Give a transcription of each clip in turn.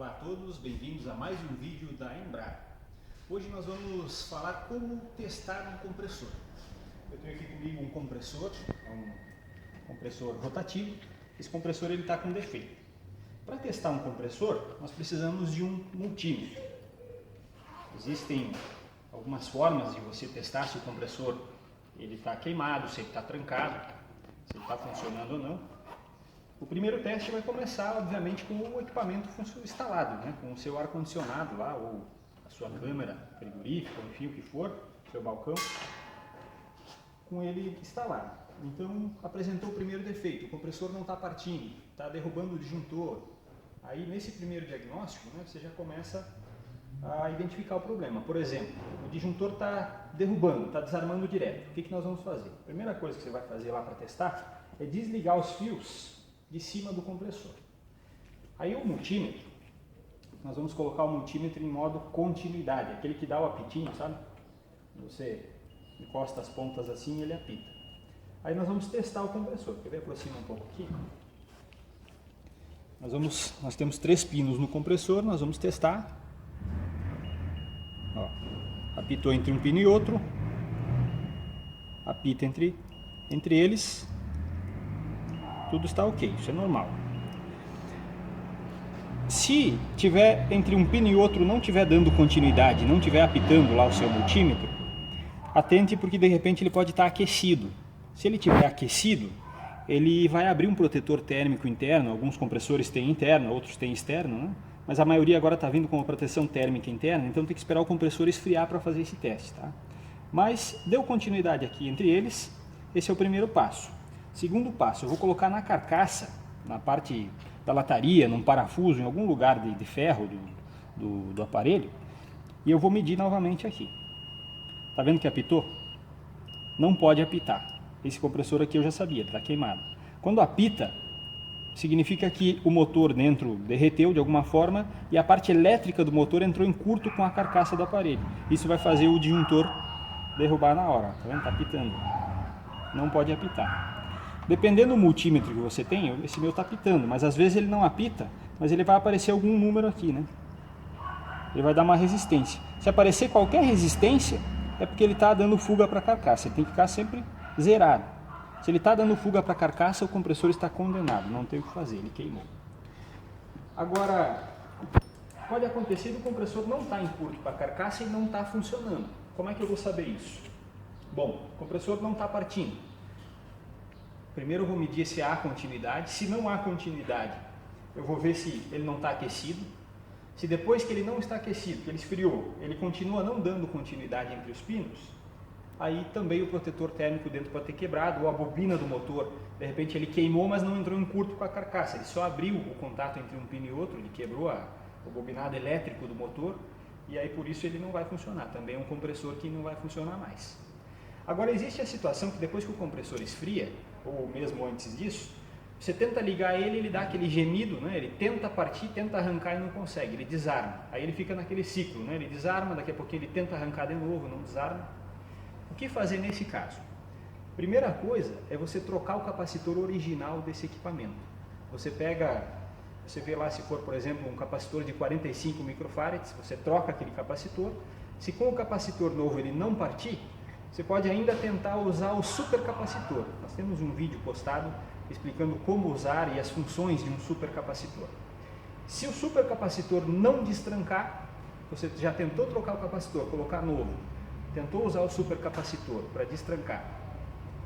Olá a todos, bem-vindos a mais um vídeo da Embraer. Hoje nós vamos falar como testar um compressor. Eu tenho aqui comigo um compressor, é um compressor rotativo. Esse compressor está com defeito. Para testar um compressor, nós precisamos de um multímetro. Existem algumas formas de você testar se o compressor está queimado, se ele está trancado, se ele está funcionando ou não. O primeiro teste vai começar, obviamente, com o equipamento instalado, né? Com o seu ar-condicionado lá, ou a sua câmera frigorífica, enfim, o que for, seu balcão, com ele instalado. Então, apresentou o primeiro defeito, o compressor não está partindo, está derrubando o disjuntor. Aí, nesse primeiro diagnóstico, né, você já começa a identificar o problema. Por exemplo, o disjuntor está derrubando, está desarmando direto. O que nós vamos fazer? A primeira coisa que você vai fazer lá para testar é desligar os fios de cima do compressor. Aí o multímetro, nós vamos colocar o multímetro em modo continuidade, aquele que dá o apitinho, sabe? Você encosta as pontas assim e ele apita. Aí nós vamos testar o compressor. Quer ver? Aproxima um pouco aqui. Nós temos 3 pinos no compressor, nós vamos testar. Ó, apitou entre um pino e outro, apita entre eles. Tudo está ok, isso é normal. Se tiver entre um pino e outro não tiver dando continuidade, não tiver apitando lá o seu multímetro, atente porque de repente ele pode estar aquecido. Se ele estiver aquecido, ele vai abrir um protetor térmico interno. Alguns compressores têm interno, outros têm externo, né? Mas a maioria agora está vindo com uma proteção térmica interna, então tem que esperar o compressor esfriar para fazer esse teste, tá? Mas deu continuidade aqui entre eles, esse é o primeiro passo. Segundo passo, eu vou colocar na carcaça, na parte da lataria, num parafuso, em algum lugar de ferro do aparelho, e eu vou medir novamente aqui. Tá vendo que apitou? Não pode apitar. Esse compressor aqui eu já sabia, está queimado. Quando apita, significa que o motor dentro derreteu de alguma forma e a parte elétrica do motor entrou em curto com a carcaça do aparelho. Isso vai fazer o disjuntor derrubar na hora. Tá vendo? Está apitando. Não pode apitar. Dependendo do multímetro que você tem, esse meu está apitando, mas às vezes ele não apita, mas ele vai aparecer algum número aqui, né? Ele vai dar uma resistência. Se aparecer qualquer resistência, é porque ele está dando fuga para a carcaça. Ele tem que ficar sempre zerado. Se ele está dando fuga para a carcaça, o compressor está condenado, não tem o que fazer, ele queimou. Agora, pode acontecer do compressor não estar em curto para a carcaça e não está funcionando. Como é que eu vou saber isso? Bom, o compressor não está partindo. Primeiro eu vou medir se há continuidade. Se não há continuidade, eu vou ver se ele não está aquecido. Se depois que ele não está aquecido, que ele esfriou, ele continua não dando continuidade entre os pinos, aí também o protetor térmico dentro pode ter quebrado, ou a bobina do motor, de repente ele queimou, mas não entrou em curto com a carcaça, ele só abriu o contato entre um pino e outro, ele quebrou o bobinado elétrico do motor, e aí por isso ele não vai funcionar. Também é um compressor que não vai funcionar mais. Agora existe a situação que depois que o compressor esfria, ou mesmo antes disso, você tenta ligar ele, ele dá aquele gemido, né? Ele tenta partir, tenta arrancar e não consegue, ele desarma. Aí ele fica naquele ciclo, né? Ele desarma, daqui a pouquinho ele tenta arrancar de novo, não desarma. O que fazer nesse caso? Primeira coisa é você trocar o capacitor original desse equipamento. Você vê lá, se for, por exemplo, um capacitor de 45 microfarads, você troca aquele capacitor. Se com o capacitor novo ele não partir, você pode ainda tentar usar o supercapacitor. Nós temos um vídeo postado explicando como usar e as funções de um supercapacitor. Se o supercapacitor não destrancar, você já tentou trocar o capacitor, colocar novo, tentou usar o supercapacitor para destrancar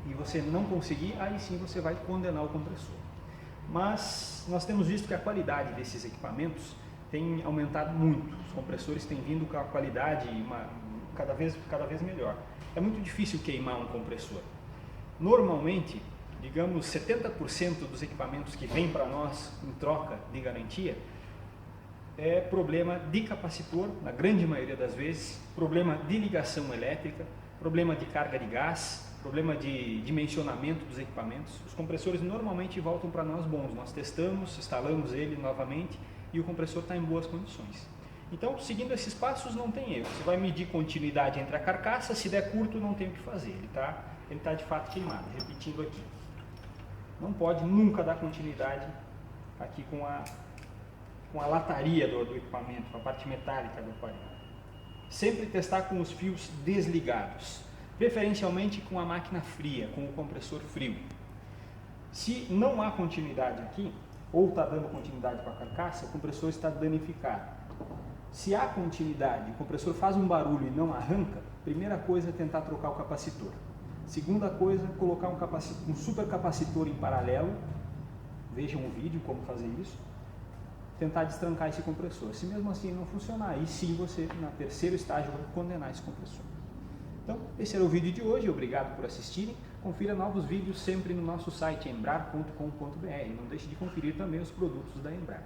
e você não conseguir, aí sim você vai condenar o compressor. Mas nós temos visto que a qualidade desses equipamentos tem aumentado muito. Os compressores têm vindo com a qualidade cada vez melhor. É muito difícil queimar um compressor. Normalmente, digamos 70% dos equipamentos que vêm para nós em troca de garantia é problema de capacitor, na grande maioria das vezes, problema de ligação elétrica, problema de carga de gás, problema de dimensionamento dos equipamentos. Os compressores normalmente voltam para nós bons, nós testamos, instalamos ele novamente e o compressor está em boas condições. Então, seguindo esses passos, não tem erro. Você vai medir continuidade entre a carcaça, se der curto, não tem o que fazer. Ele tá de fato queimado. Repetindo aqui. Não pode nunca dar continuidade aqui com com a lataria do equipamento, com a parte metálica do aparelho. Sempre testar com os fios desligados, preferencialmente com a máquina fria, com o compressor frio. Se não há continuidade aqui, ou está dando continuidade com a carcaça, o compressor está danificado. Se há continuidade, o compressor faz um barulho e não arranca, primeira coisa é tentar trocar o capacitor. Segunda coisa, colocar um supercapacitor em paralelo, vejam o vídeo como fazer isso, tentar destrancar esse compressor. Se mesmo assim não funcionar, aí sim você, na terceiro estágio, vai condenar esse compressor. Então, esse era o vídeo de hoje, obrigado por assistirem. Confira novos vídeos sempre no nosso site embrar.com.br. Não deixe de conferir também os produtos da Embrar.